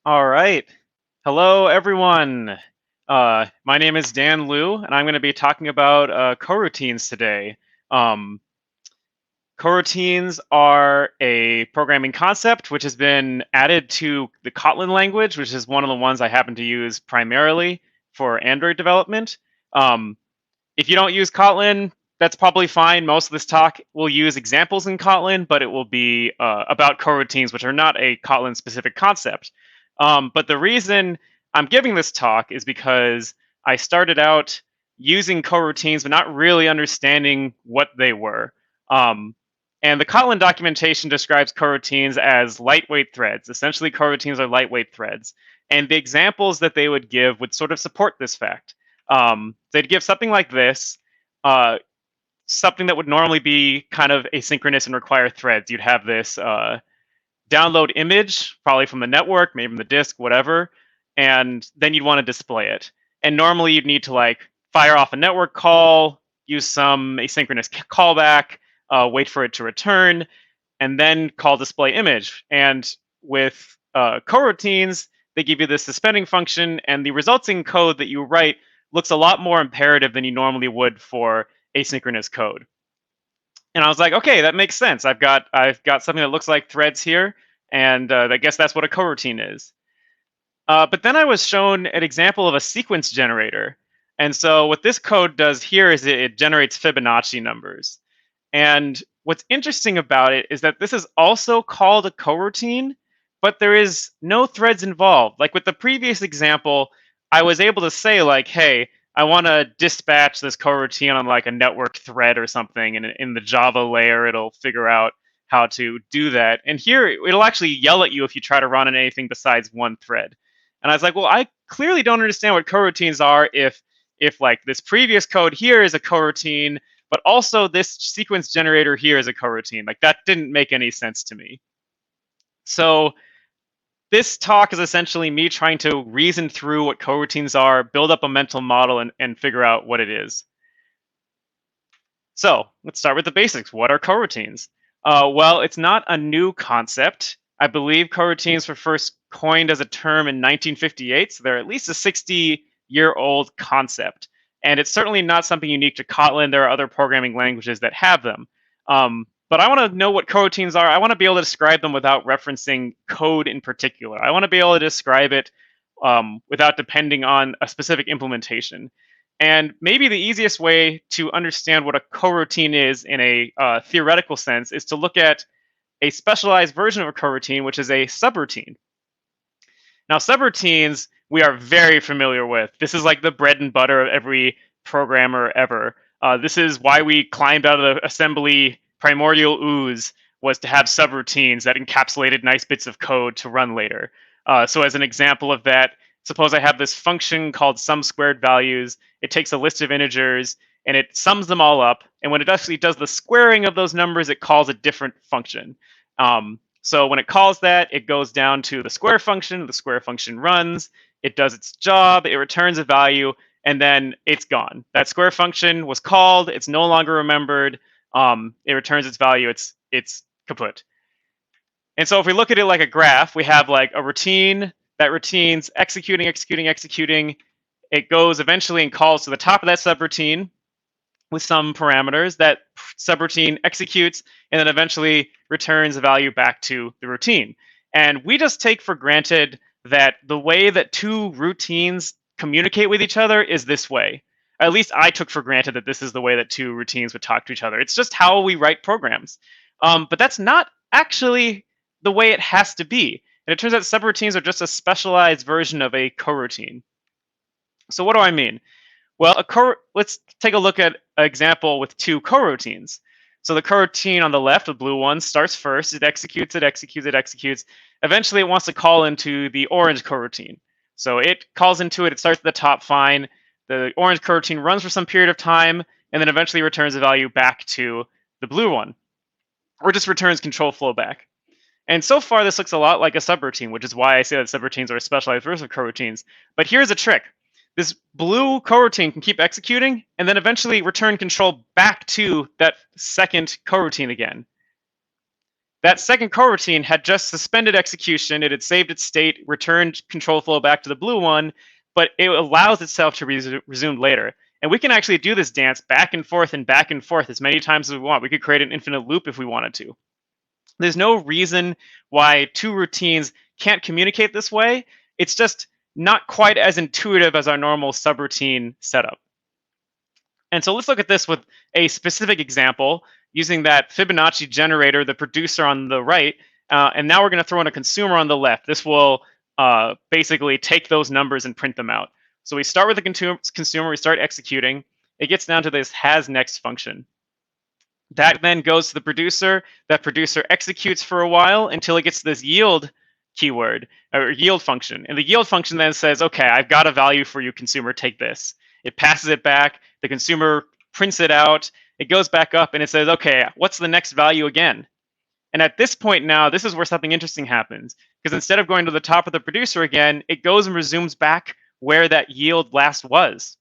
All right. Hello, everyone. My name is Dan Lew, and I'm going to be talking about coroutines today. Um, Coroutines are a programming concept which has been added to the Kotlin language, which is one of the ones I happen to use primarily for Android development. Um, if you don't use Kotlin, that's probably fine. Most of this talk will use examples in Kotlin, but it will be about coroutines, which are not a Kotlin specific concept. But the reason I'm giving this talk is because I started out using coroutines, but not really understanding what they were. Um, and the Kotlin documentation describes coroutines as lightweight threads. Essentially, coroutines are lightweight threads. And the examples that they would give would sort of support this fact. They'd give something like this, uh, something that would normally be kind of asynchronous and require threads. You'd have this download image, probably from the network, maybe from the disk, whatever, and then you'd want to display it. And normally you'd need to like fire off a network call, use some asynchronous callback, wait for it to return, and then call display image. And with coroutines, they give you this suspending function, and the resulting code that you write looks a lot more imperative than you normally would for asynchronous code. And I was like, okay, that makes sense. I've got something that looks like threads here, and I guess that's what a coroutine is. But then I was shown an example of a sequence generator. And so what this code does here is it generates Fibonacci numbers. And what's interesting about it is that this is also called a coroutine, but there is no threads involved. Like with the previous example, I was able to say like, hey, I want to dispatch this coroutine on like a network thread or something, and in the Java layer, it'll figure out how to do that. And here, it'll actually yell at you if you try to run on anything besides one thread. And I was like, well, I clearly don't understand what coroutines are if like this previous code here is a coroutine, but also this sequence generator here is a coroutine. Like that didn't make any sense to me. So this talk is essentially me trying to reason through what coroutines are, build up a mental model, and figure out what it is. So let's start with the basics. What are coroutines? Well, it's not a new concept. I believe coroutines were first coined as a term in 1958, so they're at least a 60-year-old concept. And it's certainly not something unique to Kotlin. There are other programming languages that have them. But I want to know what coroutines are. I want to be able to describe them without referencing code in particular. I want to be able to describe it without depending on a specific implementation. And maybe the easiest way to understand what a coroutine is in a theoretical sense is to look at a specialized version of a coroutine, which is a subroutine. Now, subroutines we are very familiar with. This is like the bread and butter of every programmer ever. This is why we climbed out of the assembly primordial ooze, was to have subroutines that encapsulated nice bits of code to run later. So as an example of that, suppose I have this function called sum squared values. It takes a list of integers and it sums them all up. And when it actually does the squaring of those numbers, it calls a different function. So when it calls that, it goes down to the square function. The square function runs. It does its job. It returns a value, and then it's gone. That square function was called. It's no longer remembered. It returns its value. It's kaput. And so if we look at it like a graph, we have like a routine. That routine's executing, executing, executing. It goes eventually and calls to the top of that subroutine with some parameters. That subroutine executes and then eventually returns a value back to the routine. And we just take for granted that the way that two routines communicate with each other is this way. At least I took for granted that this is the way that two routines would talk to each other. It's just how we write programs. But that's not actually the way it has to be. And it turns out subroutines are just a specialized version of a coroutine. So what do I mean? Well, let's take a look at an example with two coroutines. So the coroutine on the left, the blue one, starts first. It executes, it executes, it executes. Eventually, it wants to call into the orange coroutine. So it calls into it. It starts at the top, fine. The orange coroutine runs for some period of time, and then eventually returns the value back to the blue one, or just returns control flow back. And so far, this looks a lot like a subroutine, which is why I say that subroutines are a specialized version of coroutines. But here's a trick. This blue coroutine can keep executing and then eventually return control back to that second coroutine again. That second coroutine had just suspended execution. It had saved its state, returned control flow back to the blue one, but it allows itself to resume later. And we can actually do this dance back and forth as many times as we want. We could create an infinite loop if we wanted to. There's no reason why two routines can't communicate this way. It's just not quite as intuitive as our normal subroutine setup. And so let's look at this with a specific example using that Fibonacci generator, the producer on the right, and now we're going to throw in a consumer on the left. This will basically take those numbers and print them out. So we start with the consumer, we start executing. It gets down to this has next function. That then goes to the producer. That producer executes for a while until it gets to this yield keyword or yield function. And the yield function then says, okay, I've got a value for you, consumer, take this. It passes it back. The consumer prints it out. It goes back up and it says, okay, what's the next value again? And at this point now, this is where something interesting happens. Because instead of going to the top of the producer again, it goes and resumes back where that yield last was.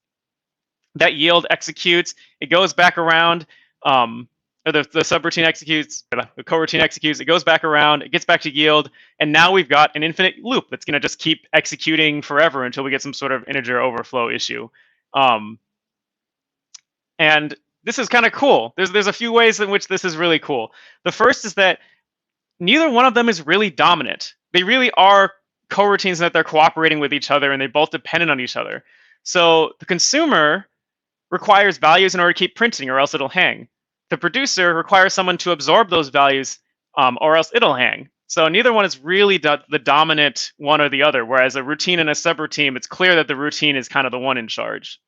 That yield executes. It goes back around. Or the subroutine executes, the coroutine executes, it goes back around, it gets back to yield, and now we've got an infinite loop that's going to just keep executing forever until we get some sort of integer overflow issue. And this is kind of cool. There's a few ways in which this is really cool. The first is that neither one of them is really dominant. They really are coroutines that they're cooperating with each other, and they're both dependent on each other. So the consumer requires values in order to keep printing, or else it'll hang. The producer requires someone to absorb those values, or else it'll hang. So neither one is really the dominant one or the other, whereas a routine and a subroutine, it's clear that the routine is kind of the one in charge.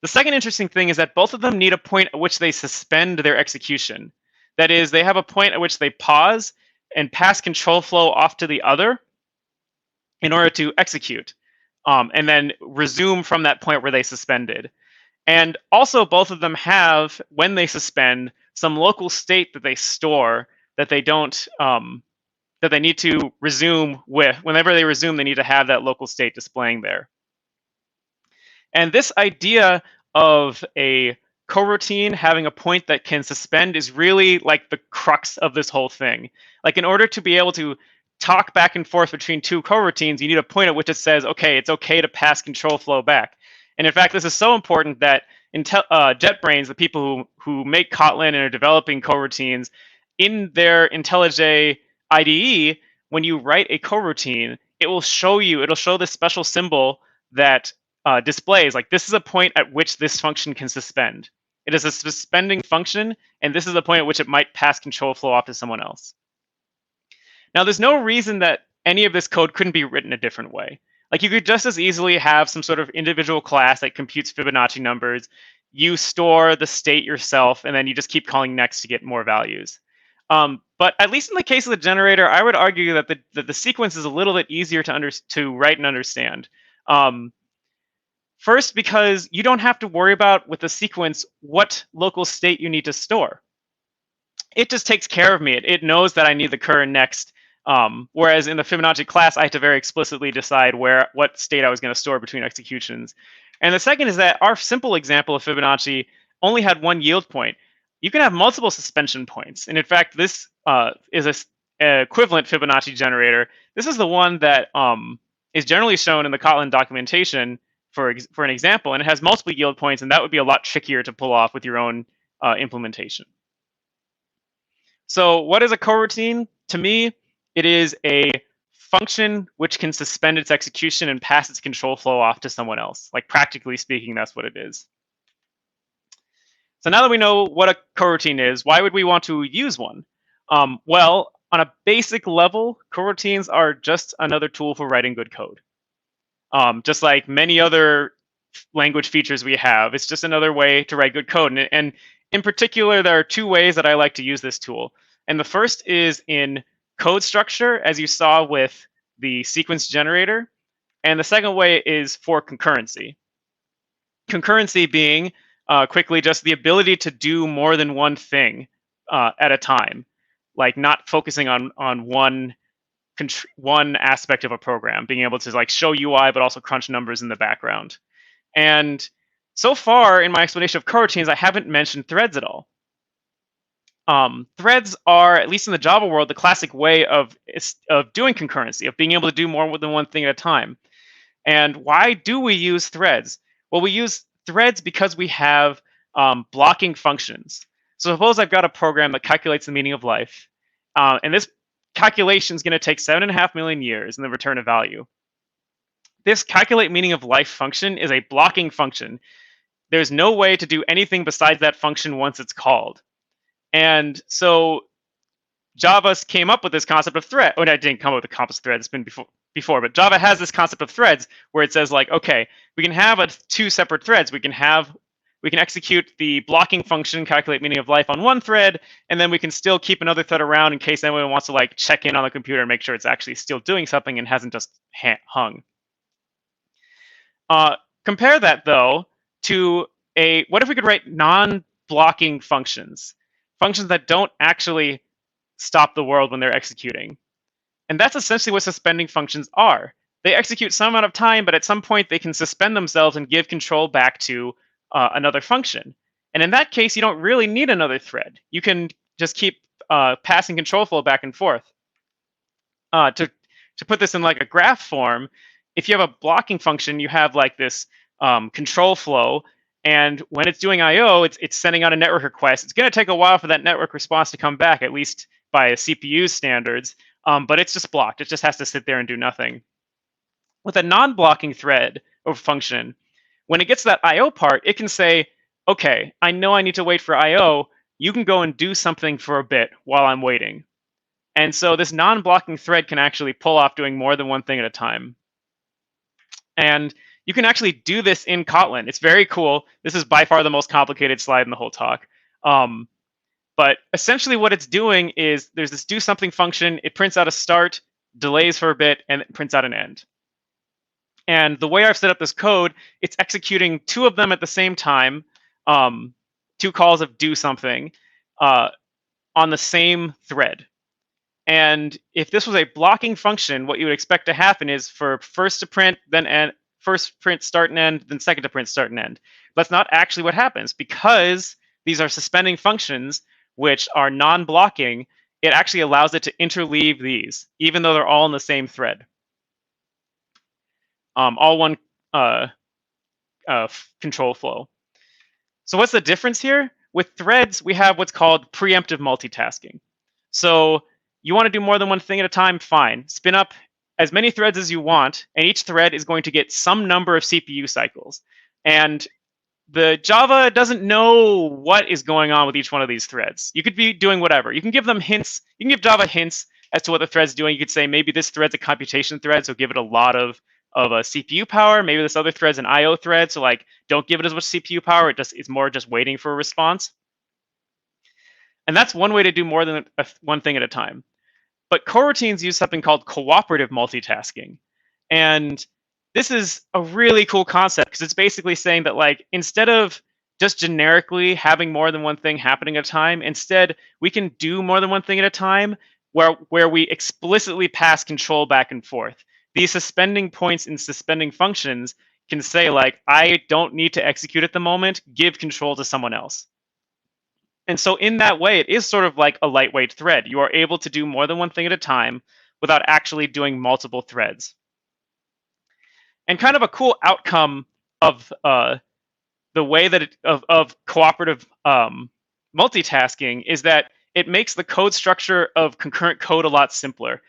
The second interesting thing is that both of them need a point at which they suspend their execution. That is, they have a point at which they pause and pass control flow off to the other in order to execute, and then resume from that point where they suspended. And also, both of them have, when they suspend, some local state that they store that they don't, that they need to resume with. Whenever they resume, they need to have that local state displaying there. And this idea of a coroutine having a point that can suspend is really like the crux of this whole thing. Like, in order to be able to talk back and forth between two coroutines, you need a point at which it says, okay, it's okay to pass control flow back. And in fact, this is so important that JetBrains, the people who make Kotlin and are developing coroutines, in their IntelliJ IDE, when you write a coroutine, it'll show this special symbol that displays, like, this is a point at which this function can suspend. It is a suspending function, and this is the point at which it might pass control flow off to someone else. Now, there's no reason that any of this code couldn't be written a different way. Like, you could just as easily have some sort of individual class that computes Fibonacci numbers. You store the state yourself, and then you just keep calling next to get more values. But at least in the case of the generator, I would argue that the sequence is a little bit easier to write and understand. First, because you don't have to worry about, with the sequence, what local state you need to store. It just takes care of me. It knows that I need the cur next. Whereas in the Fibonacci class, I had to very explicitly decide what state I was going to store between executions. And the second is that our simple example of Fibonacci only had one yield point. You can have multiple suspension points. And in fact, this is an equivalent Fibonacci generator. This is the one that is generally shown in the Kotlin documentation for an example, and it has multiple yield points, and that would be a lot trickier to pull off with your own implementation. So what is a coroutine? To me, it is a function which can suspend its execution and pass its control flow off to someone else. Like, practically speaking, that's what it is. So now that we know what a coroutine is, why would we want to use one? Well, on a basic level, coroutines are just another tool for writing good code. Just like many other language features we have, it's just another way to write good code. And in particular, there are two ways that I like to use this tool. And the first is in code structure, as you saw with the sequence generator. And the second way is for concurrency. Concurrency being, quickly, just the ability to do more than one thing at a time, like not focusing on one aspect of a program, being able to like show UI but also crunch numbers in the background. And so far in my explanation of coroutines, I haven't mentioned threads at all. Threads are, at least in the Java world, the classic way of doing concurrency, of being able to do more than one thing at a time. And why do we use threads? Well, we use threads because we have blocking functions. So suppose I've got a program that calculates the meaning of life, and this calculation is going to take 7.5 million years and then return a value. This calculate meaning of life function is a blocking function. There's no way to do anything besides that function once it's called. And so Java came up with this concept of thread. Oh, no, I didn't come up with the concept of thread. It's been before, but Java has this concept of threads where it says like, okay, we can have two separate threads. We can execute the blocking function, calculate meaning of life on one thread, and then we can still keep another thread around in case anyone wants to like check in on the computer and make sure it's actually still doing something and hasn't just hung. Compare that though to what if we could write non-blocking functions that don't actually stop the world when they're executing. And that's essentially what suspending functions are. They execute some amount of time, but at some point they can suspend themselves and give control back to another function. And in that case, you don't really need another thread. You can just keep passing control flow back and forth. To put this in like a graph form, if you have a blocking function, you have like this control flow, and when it's doing I/O, it's sending out a network request. It's going to take a while for that network response to come back, at least by a CPU standards, but it's just blocked. It just has to sit there and do nothing. With a non-blocking thread or function, when it gets to that I/O part, it can say, okay, I know I need to wait for I/O. You can go and do something for a bit while I'm waiting. And so this non-blocking thread can actually pull off doing more than one thing at a time. And you can actually do this in Kotlin. It's very cool. This is by far the most complicated slide in the whole talk. But essentially what it's doing is there's this do something function. It prints out a start, delays for a bit, and it prints out an end. And the way I've set up this code, it's executing two of them at the same time, two calls of do something on the same thread. And if this was a blocking function, what you would expect to happen is for first to print, then end, first print start and end, then second to print start and end. But that's not actually what happens. Because these are suspending functions, which are non-blocking, it actually allows it to interleave these, even though they're all in the same thread. All one control flow. So what's the difference here? With threads, we have what's called preemptive multitasking. So you want to do more than one thing at a time? Fine. Spin up as many threads as you want, and each thread is going to get some number of CPU cycles. And the Java doesn't know what is going on with each one of these threads. You could be doing whatever. You can give them hints. You can give Java hints as to what the thread's doing. You could say maybe this thread's a computation thread, so give it a lot of CPU power. Maybe this other thread's an I/O thread, so like don't give it as much CPU power. It's more just waiting for a response. And that's one way to do more than one thing at a time. But coroutines use something called cooperative multitasking. And this is a really cool concept because it's basically saying that like instead of just generically having more than one thing happening at a time, instead we can do more than one thing at a time where we explicitly pass control back and forth. These suspending points in suspending functions can say like, I don't need to execute at the moment, give control to someone else. And so in that way, it is sort of like a lightweight thread. You are able to do more than one thing at a time without actually doing multiple threads. And kind of a cool outcome of the way that of cooperative multitasking is that it makes the code structure of concurrent code a lot simpler.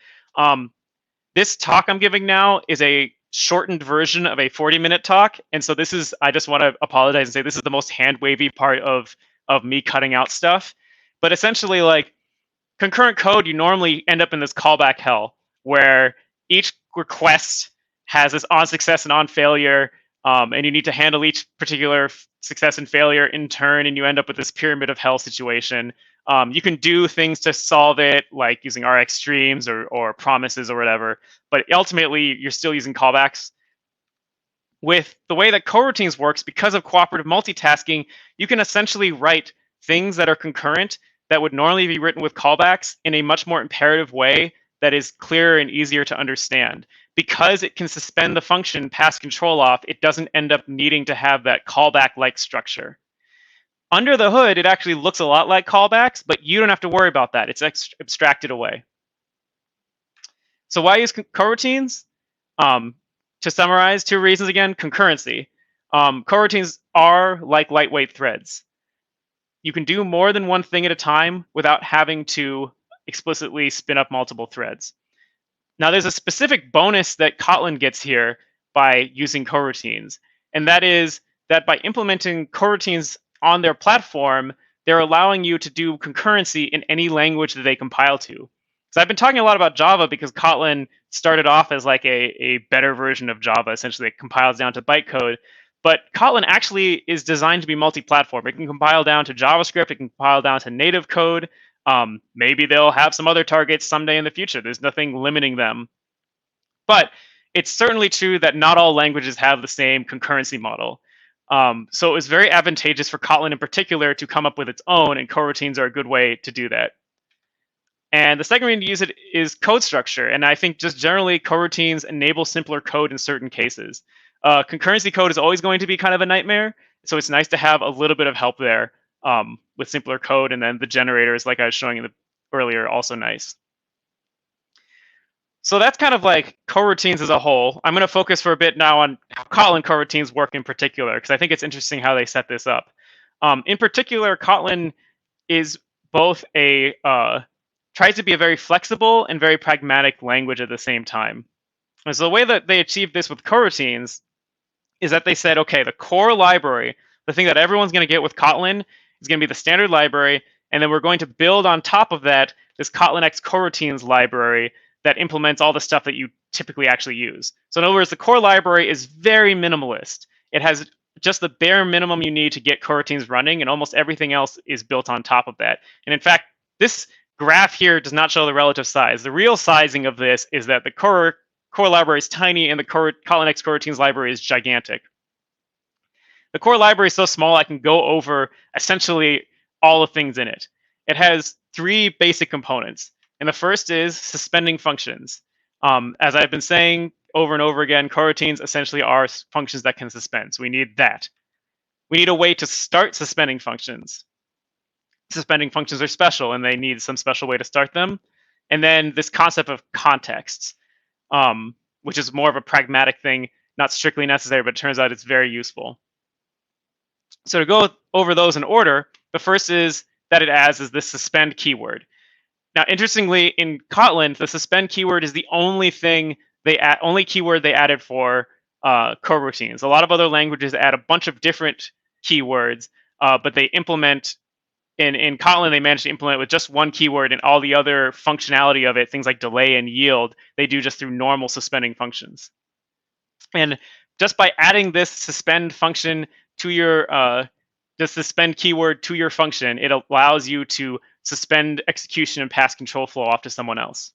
This talk I'm giving now is a shortened version of a 40-minute talk. And so this is, I just want to apologize and say this is the most hand-wavy part of me cutting out stuff. But essentially, like concurrent code, you normally end up in this callback hell where each request has this on success and on failure, and you need to handle each particular success and failure in turn, and you end up with this pyramid of hell situation. You can do things to solve it, like using RX streams or promises or whatever, but ultimately you're still using callbacks. With the way that coroutines works, because of cooperative multitasking, you can essentially write things that are concurrent that would normally be written with callbacks in a much more imperative way that is clearer and easier to understand. Because it can suspend the function, pass control off, it doesn't end up needing to have that callback-like structure. Under the hood, it actually looks a lot like callbacks, but you don't have to worry about that. It's abstracted away. So why use coroutines? To summarize, two reasons again: concurrency. Coroutines are like lightweight threads. You can do more than one thing at a time without having to explicitly spin up multiple threads. Now, there's a specific bonus that Kotlin gets here by using coroutines, and that is that by implementing coroutines on their platform, they're allowing you to do concurrency in any language that they compile to. So I've been talking a lot about Java because Kotlin started off as like a better version of Java. Essentially, it compiles down to bytecode. But Kotlin actually is designed to be multi-platform. It can compile down to JavaScript. It can compile down to native code. Maybe they'll have some other targets someday in the future. There's nothing limiting them. But it's certainly true that not all languages have the same concurrency model. So it was very advantageous for Kotlin in particular to come up with its own, and coroutines are a good way to do that. And the second reason to use it is code structure. And I think just generally, coroutines enable simpler code in certain cases. Concurrency code is always going to be kind of a nightmare. So it's nice to have a little bit of help there with simpler code. And then the generators, like I was showing you earlier, also nice. So that's kind of like coroutines as a whole. I'm going to focus for a bit now on how Kotlin coroutines work in particular, because I think it's interesting how they set this up. In particular, Kotlin is both tries to be a very flexible and very pragmatic language at the same time. And so the way that they achieved this with coroutines is that they said, okay, the core library, the thing that everyone's going to get with Kotlin, is going to be the standard library, and then we're going to build on top of that this Kotlin X coroutines library that implements all the stuff that you typically actually use. So in other words, the core library is very minimalist. It has just the bare minimum you need to get coroutines running, and almost everything else is built on top of that. And in fact, this graph here does not show the relative size. The real sizing of this is that the core library is tiny and the Kotlin X coroutines library is gigantic. The core library is so small I can go over essentially all the things in it. It has three basic components. And the first is suspending functions. As I've been saying over and over again, coroutines essentially are functions that can suspend. So we need that. We need a way to start suspending functions. Suspending functions are special, and they need some special way to start them. And then this concept of contexts, which is more of a pragmatic thing, not strictly necessary, but it turns out it's very useful. So to go over those in order, the first is that it adds is this suspend keyword. Now, interestingly, in Kotlin, the suspend keyword is the only keyword they added for coroutines. A lot of other languages add a bunch of different keywords, but they implement in Kotlin, they managed to implement with just one keyword, and all the other functionality of it, things like delay and yield, they do just through normal suspending functions. And just by adding this suspend function to your the suspend keyword to your function, it allows you to suspend execution and pass control flow off to someone else.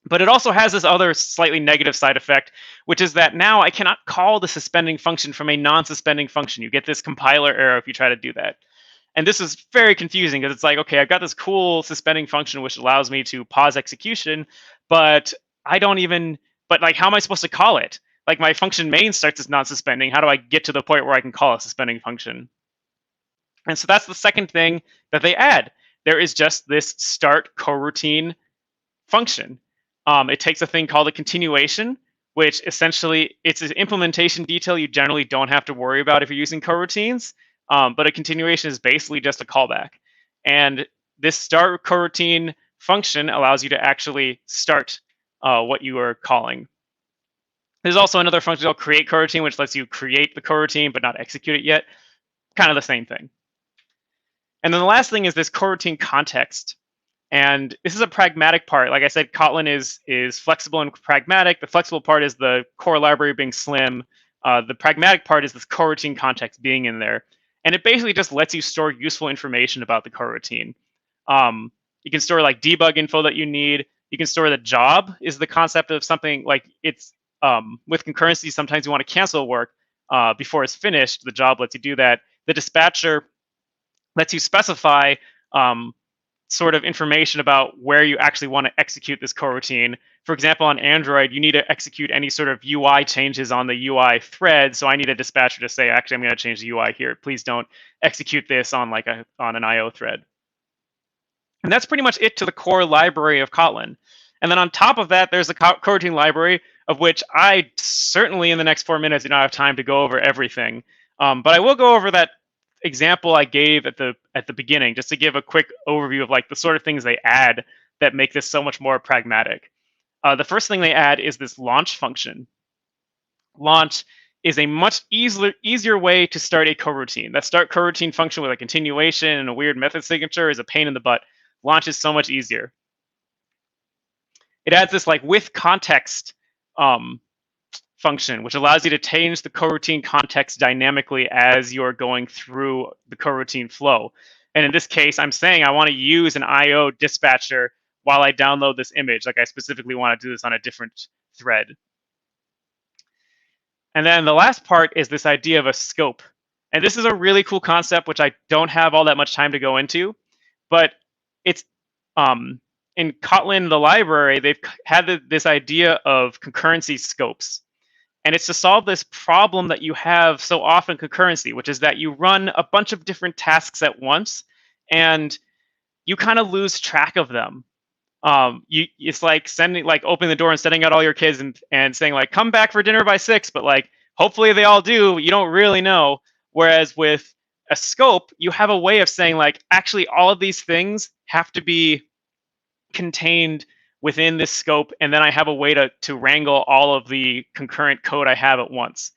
But it also has this other slightly negative side effect, which is that now I cannot call the suspending function from a non-suspending function. You get this compiler error if you try to do that. And this is very confusing because it's like, okay, I've got this cool suspending function which allows me to pause execution, but like, how am I supposed to call it? Like, my function main starts as non-suspending. How do I get to the point where I can call a suspending function? And so that's the second thing that they add. There is just this start coroutine function. It takes a thing called a continuation, which essentially it's an implementation detail you generally don't have to worry about if you're using coroutines. But a continuation is basically just a callback. And this start coroutine function allows you to actually start what you are calling. There's also another function called create coroutine, which lets you create the coroutine but not execute it yet. Kind of the same thing. And then the last thing is this coroutine context. And this is a pragmatic part. Like I said, Kotlin is flexible and pragmatic. The flexible part is the core library being slim. The pragmatic part is this coroutine context being in there. And it basically just lets you store useful information about the coroutine. You can store like debug info that you need. You can store the job is the concept of something like it's with concurrency. Sometimes you want to cancel work before it's finished. The job lets you do that. The dispatcher lets you specify sort of information about where you actually want to execute this coroutine. For example, on Android, you need to execute any sort of UI changes on the UI thread. So I need a dispatcher to say, actually, I'm going to change the UI here. Please don't execute this on on an IO thread. And that's pretty much it to the core library of Kotlin. And then on top of that, there's a coroutine library, of which I certainly in the next 4 minutes do not have time to go over everything. But I will go over that example I gave at the beginning, just to give a quick overview of like the sort of things they add that make this so much more pragmatic. The first thing they add is this launch function. Launch is a much easier way to start a coroutine. That start coroutine function with a continuation and a weird method signature is a pain in the butt. Launch is so much easier. It adds this like with context function, which allows you to change the coroutine context dynamically as you're going through the coroutine flow. And in this case, I'm saying I want to use an IO dispatcher while I download this image. Like I specifically want to do this on a different thread. And then the last part is this idea of a scope. And this is a really cool concept, which I don't have all that much time to go into, but it's in Kotlin, the library, they've had this idea of concurrency scopes. And it's to solve this problem that you have so often concurrency, which is that you run a bunch of different tasks at once and you kind of lose track of them. It's like opening the door and sending out all your kids and saying like, come back for dinner by 6, but like, hopefully they all do. You don't really know. Whereas with a scope, you have a way of saying like, actually, all of these things have to be contained within this scope, and then I have a way to wrangle all of the concurrent code I have at once.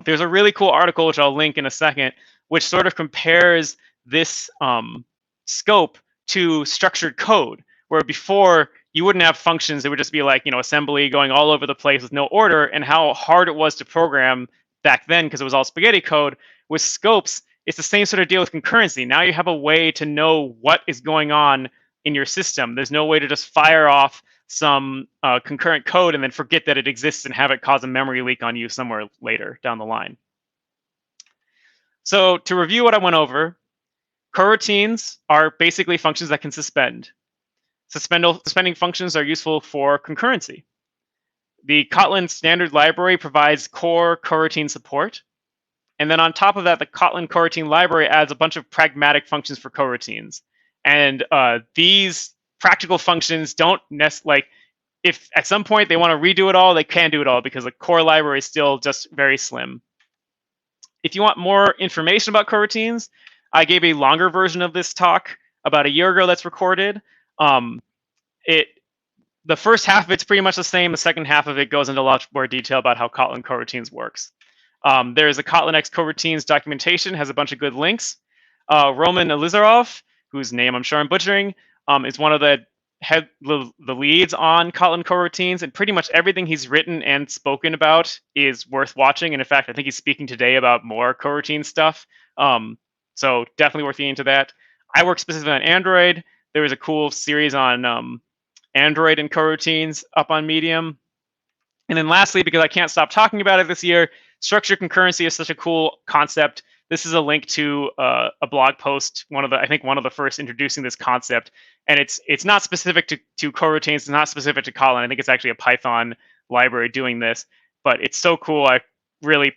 There's a really cool article, which I'll link in a second, which sort of compares this scope to structured code, where before you wouldn't have functions. It would just be like, assembly going all over the place with no order, and how hard it was to program back then because it was all spaghetti code. With scopes, it's the same sort of deal with concurrency. Now you have a way to know what is going on in your system. There's no way to just fire off some concurrent code and then forget that it exists and have it cause a memory leak on you somewhere later down the line. So to review what I went over, coroutines are basically functions that can suspend. Suspending functions are useful for concurrency. The Kotlin standard library provides core coroutine support. And then on top of that, the Kotlin coroutine library adds a bunch of pragmatic functions for coroutines. And these practical functions don't if at some point they want to redo it all, they can't do it all because the core library is still just very slim. If you want more information about coroutines, I gave a longer version of this talk about a year ago that's recorded. The first half of it's pretty much the same. The second half of it goes into a lot more detail about how Kotlin Coroutines works. There's a Kotlin X Coroutines documentation, has a bunch of good links. Roman Elizarov, whose name I'm sure I'm butchering, is one of the leads on Kotlin Coroutines, and pretty much everything he's written and spoken about is worth watching. And in fact, I think he's speaking today about more coroutine stuff. So definitely worth getting into that. I work specifically on Android. There was a cool series on Android and coroutines up on Medium. And then lastly, because I can't stop talking about it this year, structured concurrency is such a cool concept. This is a link to a blog post, one of the first introducing this concept. And it's not specific to coroutines, it's not specific to Kotlin. I think it's actually a Python library doing this, but it's so cool. I really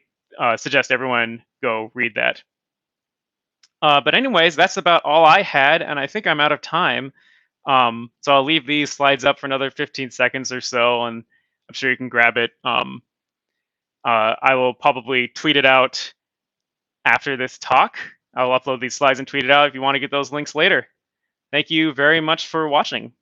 suggest everyone go read that. But anyways, that's about all I had, and I think I'm out of time. So I'll leave these slides up for another 15 seconds or so, and I'm sure you can grab it. I will probably tweet it out after this talk. I'll upload these slides and tweet it out if you want to get those links later. Thank you very much for watching.